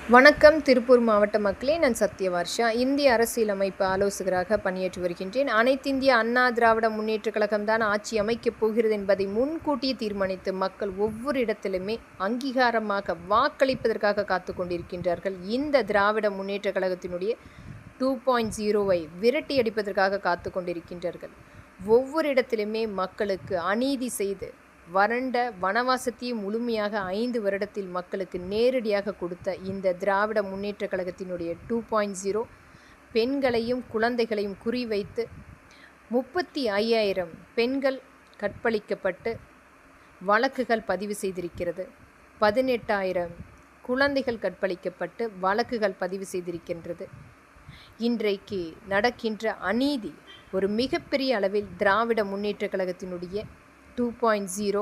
வணக்கம். திருப்பூர் மாவட்ட மக்களே, நான் சத்யவர்ஷா. இந்திய அரசியலமைப்பு ஆலோசகராக பணியாற்றி வருகின்றேன். அனைத்திந்திய அண்ணா திராவிட முன்னேற்றக் கழகம் தான் ஆட்சி அமைக்கப் போகிறது என்பதை முன்கூட்டியே தீர்மானித்து மக்கள் ஒவ்வொரு இடத்திலுமே அங்கீகாரமாக வாக்களிப்பதற்காக காத்து கொண்டிருக்கின்றார்கள். இந்த திராவிட முன்னேற்றக் கழகத்தினுடைய 2.0வை விரட்டி அடிப்பதற்காக காத்து கொண்டிருக்கின்றார்கள். ஒவ்வொரு இடத்திலுமே மக்களுக்கு அநீதி செய்து வறண்ட வனவாசத்தையும் முழுமையாக 5 வருடத்தில் மக்களுக்கு நேரடியாக கொடுத்த இந்த திராவிட முன்னேற்றக் கழகத்தினுடைய 2.0 பெண்களையும் குழந்தைகளையும் குறிவைத்து 35,000 பெண்கள் கற்பழிக்கப்பட்டு வழக்குகள் பதிவு செய்திருக்கிறது. 18,000 குழந்தைகள் கற்பழிக்கப்பட்டு வழக்குகள் பதிவு செய்திருக்கின்றது. இன்றைக்கு நடக்கின்ற அநீதி ஒரு மிகப்பெரிய அளவில் திராவிட முன்னேற்றக் கழகத்தினுடைய 2.0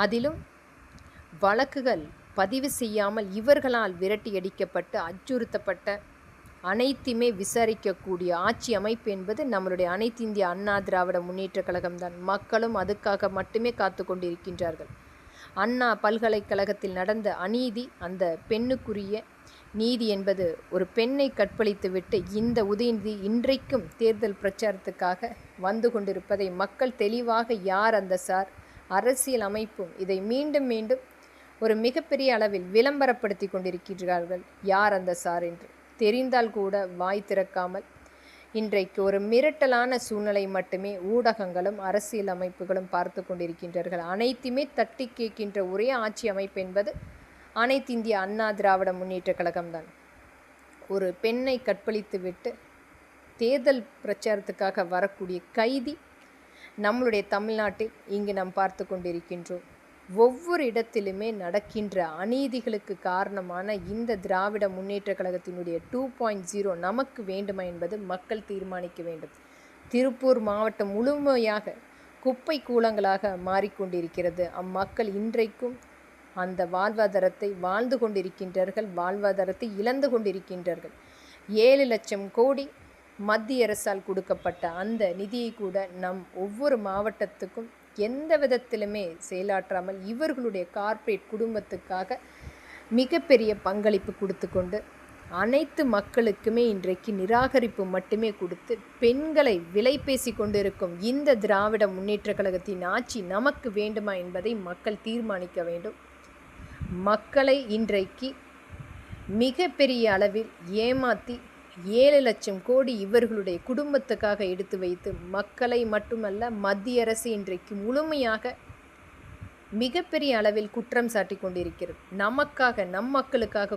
அதிலும் வழக்குகள் பதிவு செய்யாமல் இவர்களால் விரட்டியடிக்கப்பட்டு அச்சுறுத்தப்பட்ட அனைத்துமே விசாரிக்கக்கூடிய ஆட்சி அமைப்பு என்பது நம்மளுடைய அனைத்து இந்திய அண்ணா திராவிட முன்னேற்றக் கழகம்தான். மக்களும் அதுக்காக மட்டுமே காத்து கொண்டிருக்கின்றார்கள். அண்ணா பல்கலைக்கழகத்தில் நடந்த அநீதி, அந்த பெண்ணுக்குரிய நீதி என்பது ஒரு பெண்ணை கற்பழித்துவிட்டு இந்த உதயநிதி இன்றைக்கும் தேர்தல் பிரச்சாரத்துக்காக வந்து கொண்டிருப்பதை மக்கள் தெளிவாக யார் அந்த சார், அரசியல் அமைப்பும் இதை மீண்டும் மீண்டும் ஒரு மிகப்பெரிய அளவில் விளம்பரப்படுத்தி கொண்டிருக்கிறார்கள். யார் அந்த சார் என்று தெரிந்தால் கூட வாய் திறக்காமல் இன்றைக்கு ஒரு மிரட்டலான சூழ்நிலை மட்டுமே ஊடகங்களும் அரசியல் அமைப்புகளும் பார்த்து கொண்டிருக்கின்றார்கள். அனைத்துமே தட்டி கேட்கின்ற ஒரே ஆட்சி அமைப்பு என்பது அனைத்து இந்திய அண்ணா திராவிட முன்னேற்றக் கழகம்தான். ஒரு பெண்ணை கற்பழித்துவிட்டு தேர்தல் பிரச்சாரத்துக்காக வரக்கூடிய கைதி நம்மளுடைய தமிழ்நாட்டில் இங்கு நாம் பார்த்து கொண்டிருக்கின்றோம். ஒவ்வொரு இடத்திலுமே நடக்கின்ற அநீதிகளுக்கு காரணமான இந்த திராவிட முன்னேற்றக் கழகத்தினுடைய 2.0 நமக்கு வேண்டுமா என்பது மக்கள் தீர்மானிக்க வேண்டும். திருப்பூர் மாவட்டம் முழுமையாக குப்பை கூலங்களாக மாறிக்கொண்டிருக்கிறது. அம்மக்கள் இன்றைக்கும் அந்த வாழ்வாதாரத்தை வாழ்ந்து கொண்டிருக்கின்றார்கள், வாழ்வாதாரத்தை இழந்து கொண்டிருக்கின்றார்கள். 7 லட்சம் கோடி மத்திய அரசால் கொடுக்கப்பட்ட அந்த நிதியை கூட நம் ஒவ்வொரு மாவட்டத்துக்கும் எந்த விதத்திலுமே செயலாற்றாமல் இவர்களுடைய கார்ப்பரேட் குடும்பத்துக்காக மிகப்பெரிய பங்களிப்பு கொடுத்து கொண்டு அனைத்து மக்களுக்குமே இன்றைக்கு நிராகரிப்பு மட்டுமே கொடுத்து பெண்களை விலை பேசி கொண்டிருக்கும் இந்த திராவிட முன்னேற்றக் கழகத்தின் ஆட்சி நமக்கு வேண்டுமா என்பதை மக்கள் தீர்மானிக்க வேண்டும். மக்களை இன்றைக்கு மிகப்பெரிய அளவில் ஏமாற்றி 7 லட்சம் கோடி இவர்களுடைய குடும்பத்துக்காக எடுத்து வைத்து மக்களை மட்டுமல்ல மத்திய அரசு இன்றைக்கு முழுமையாக மிகப்பெரிய அளவில் குற்றம் சாட்டி கொண்டிருக்கிறது. நமக்காக நம் மக்களுக்காக